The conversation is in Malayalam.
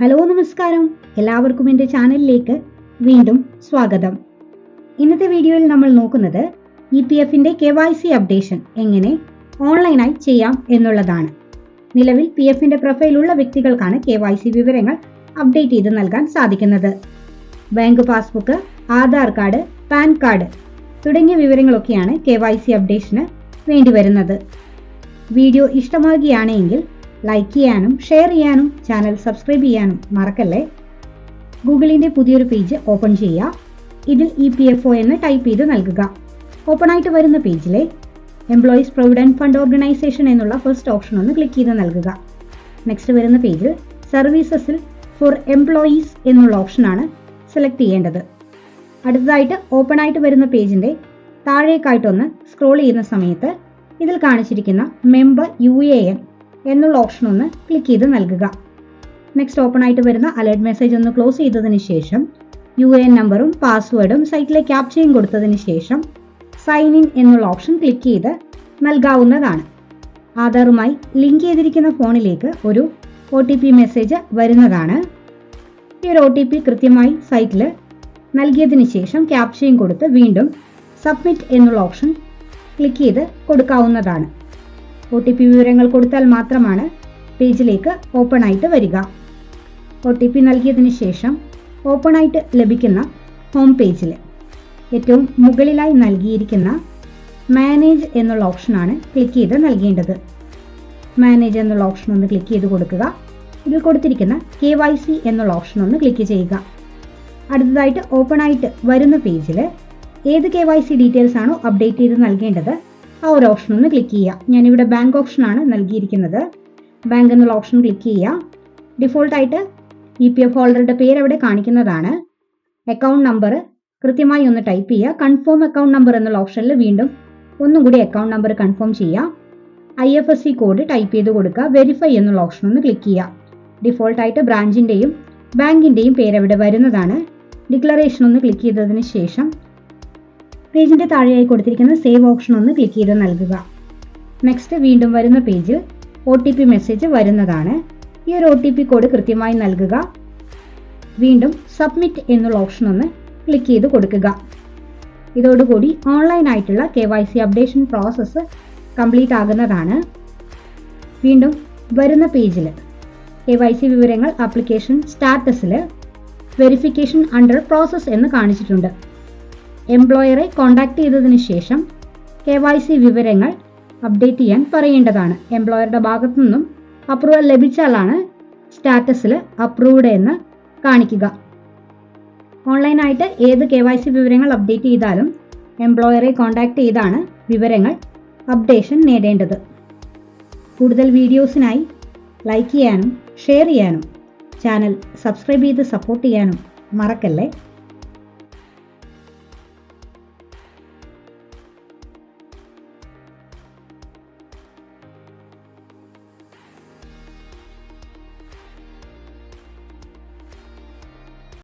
ഹലോ നമസ്കാരം, എല്ലാവർക്കും എൻ്റെ ചാനലിലേക്ക് വീണ്ടും സ്വാഗതം. ഇന്നത്തെ വീഡിയോയിൽ നമ്മൾ നോക്കുന്നത് EPFന്റെ KYC അപ്ഡേഷൻ എങ്ങനെ ഓൺലൈനായി ചെയ്യാം എന്നുള്ളതാണ്. നിലവിൽ PFന്റെ പ്രൊഫൈലുള്ള വ്യക്തികൾക്കാണ് KYC വിവരങ്ങൾ അപ്ഡേറ്റ് ചെയ്ത് നൽകാൻ സാധിക്കുന്നത്. Bank passbook, Aadhaar card, pan card തുടങ്ങിയ വിവരങ്ങളൊക്കെയാണ് KYC അപ്ഡേഷന് വേണ്ടിവരുന്നത്. വീഡിയോ ഇഷ്ടമാകുകയാണെങ്കിൽ ലൈക്ക് ചെയ്യാനും ഷെയർ ചെയ്യാനും ചാനൽ സബ്സ്ക്രൈബ് ചെയ്യാനും മറക്കല്ലേ. ഗൂഗിളിൻ്റെ പുതിയൊരു പേജ് ഓപ്പൺ ചെയ്യുക. ഇതിൽ EPFO എന്ന് ടൈപ്പ് ചെയ്ത് നൽകുക. ഓപ്പൺ ആയിട്ട് വരുന്ന പേജിലെ എംപ്ലോയീസ് പ്രൊവിഡന്റ് ഫണ്ട് ഓർഗനൈസേഷൻ എന്നുള്ള ഫസ്റ്റ് ഓപ്ഷൻ ഒന്ന് ക്ലിക്ക് ചെയ്ത് നൽകുക. നെക്സ്റ്റ് വരുന്ന പേജിൽ സർവീസസിൽ ഫോർ എംപ്ലോയീസ് എന്നുള്ള ഓപ്ഷനാണ് സെലക്ട് ചെയ്യേണ്ടത്. അടുത്തതായിട്ട് ഓപ്പൺ ആയിട്ട് വരുന്ന പേജിൻ്റെ താഴേക്കായിട്ടൊന്ന് സ്ക്രോൾ ചെയ്യുന്ന സമയത്ത് ഇതിൽ കാണിച്ചിരിക്കുന്ന മെമ്പർ UAN എന്നുള്ള ഓപ്ഷൻ ഒന്ന് ക്ലിക്ക് ചെയ്ത് നൽകുക. നെക്സ്റ്റ് ഓപ്പൺ ആയിട്ട് വരുന്ന അലേർട്ട് മെസ്സേജ് ഒന്ന് ക്ലോസ് ചെയ്തതിന് ശേഷം UAN നമ്പറും പാസ്വേഡും സൈറ്റിലെ ക്യാപ്ചയും കൊടുത്തതിന് ശേഷം സൈൻ ഇൻ എന്നുള്ള ഓപ്ഷൻ ക്ലിക്ക് ചെയ്ത് നൽകാവുന്നതാണ്. ആധാറുമായി ലിങ്ക് ചെയ്തിരിക്കുന്ന ഫോണിലേക്ക് ഒരു OTP മെസ്സേജ് വരുന്നതാണ്. ഈ ഒരു OTP കൃത്യമായി സൈറ്റിൽ നൽകിയതിന് ശേഷം ക്യാപ്ചയും കൊടുത്ത് വീണ്ടും സബ്മിറ്റ് എന്നുള്ള ഓപ്ഷൻ ക്ലിക്ക് ചെയ്ത് കൊടുക്കാവുന്നതാണ്. OTP വിവരങ്ങൾ കൊടുത്താൽ മാത്രമാണ് പേജിലേക്ക് ഓപ്പൺ ആയിട്ട് വരിക. OTP നൽകിയതിന് ശേഷം ഓപ്പൺ ആയിട്ട് ലഭിക്കുന്ന ഹോം പേജിൽ ഏറ്റവും മുകളിലായി നൽകിയിരിക്കുന്ന മാനേജ് എന്നുള്ള ഓപ്ഷനാണ് ക്ലിക്ക് ചെയ്ത് നൽകേണ്ടത്. മാനേജ് എന്നുള്ള ഓപ്ഷൻ ഒന്ന് ക്ലിക്ക് ചെയ്ത് കൊടുക്കുക. ഇതിൽ കൊടുത്തിരിക്കുന്ന KYC എന്നുള്ള ഓപ്ഷൻ ഒന്ന് ക്ലിക്ക് ചെയ്യുക. അടുത്തതായിട്ട് ഓപ്പൺ ആയിട്ട് വരുന്ന പേജിൽ ഏത് KYC ഡീറ്റെയിൽസ് ആണോ അപ്ഡേറ്റ് ചെയ്ത് നൽകേണ്ടത് ആ ഒരു ഓപ്ഷൻ ഒന്ന് ക്ലിക്ക് ചെയ്യുക. ഞാനിവിടെ ബാങ്ക് ഓപ്ഷനാണ് നൽകിയിരിക്കുന്നത്. ബാങ്ക് എന്നുള്ള ഓപ്ഷൻ ക്ലിക്ക് ചെയ്യുക. ഡിഫോൾട്ടായിട്ട് EPF ഹോൾഡറുടെ പേര് അവിടെ കാണിക്കുന്നതാണ്. അക്കൗണ്ട് നമ്പർ കൃത്യമായി ഒന്ന് ടൈപ്പ് ചെയ്യുക. കൺഫേം അക്കൗണ്ട് നമ്പർ എന്നുള്ള ഓപ്ഷനിൽ വീണ്ടും ഒന്നും കൂടി അക്കൗണ്ട് നമ്പർ കൺഫേം ചെയ്യുക. IFSC കോഡ് ടൈപ്പ് ചെയ്ത് കൊടുക്കുക. വെരിഫൈ എന്നുള്ള ഓപ്ഷൻ ഒന്ന് ക്ലിക്ക് ചെയ്യുക. ഡിഫോൾട്ടായിട്ട് ബ്രാഞ്ചിൻ്റെയും ബാങ്കിൻ്റെയും പേര് അവിടെ വരുന്നതാണ്. ഡിക്ലറേഷൻ ഒന്ന് ക്ലിക്ക് ചെയ്തതിന് ശേഷം പേജിൻ്റെ താഴെയായി കൊടുത്തിരിക്കുന്ന സേവ് ഓപ്ഷൻ ഒന്ന് ക്ലിക്ക് ചെയ്ത് നൽകുക. നെക്സ്റ്റ് വീണ്ടും വരുന്ന പേജിൽ OTP മെസ്സേജ് വരുന്നതാണ്. ഈ ഒരു OTP കോഡ് കൃത്യമായി നൽകുക. വീണ്ടും സബ്മിറ്റ് എന്നുള്ള ഓപ്ഷൻ ഒന്ന് ക്ലിക്ക് ചെയ്ത് കൊടുക്കുക. ഇതോടുകൂടി ഓൺലൈൻ ആയിട്ടുള്ള KYC അപ്ഡേഷൻ പ്രോസസ്സ് കംപ്ലീറ്റ് ആകുന്നതാണ്. വീണ്ടും വരുന്ന പേജിൽ KYC വിവരങ്ങൾ ആപ്ലിക്കേഷൻ സ്റ്റാറ്റസിൽ വെരിഫിക്കേഷൻ അണ്ടർ പ്രോസസ് എന്ന് കാണിച്ചിട്ടുണ്ട്. എംപ്ലോയറെ കോൺടാക്ട് ചെയ്തതിന് ശേഷം KYC വിവരങ്ങൾ അപ്ഡേറ്റ് ചെയ്യാൻ പറയേണ്ടതാണ്. എംപ്ലോയറുടെ ഭാഗത്തു നിന്നും അപ്രൂവൽ ലഭിച്ചാലാണ് സ്റ്റാറ്റസിൽ അപ്രൂവ്ഡ് എന്ന് കാണിക്കുക. ഓൺലൈനായിട്ട് ഏത് KYC വിവരങ്ങൾ അപ്ഡേറ്റ് ചെയ്താലും എംപ്ലോയറെ കോൺടാക്ട് ചെയ്താണ് വിവരങ്ങൾ അപ്ഡേഷൻ നേടേണ്ടത്. കൂടുതൽ വീഡിയോസിനായി ലൈക്ക് ചെയ്യാനും ഷെയർ ചെയ്യാനും ചാനൽ സബ്സ്ക്രൈബ് ചെയ്ത് സപ്പോർട്ട് ചെയ്യാനും മറക്കല്ലേ.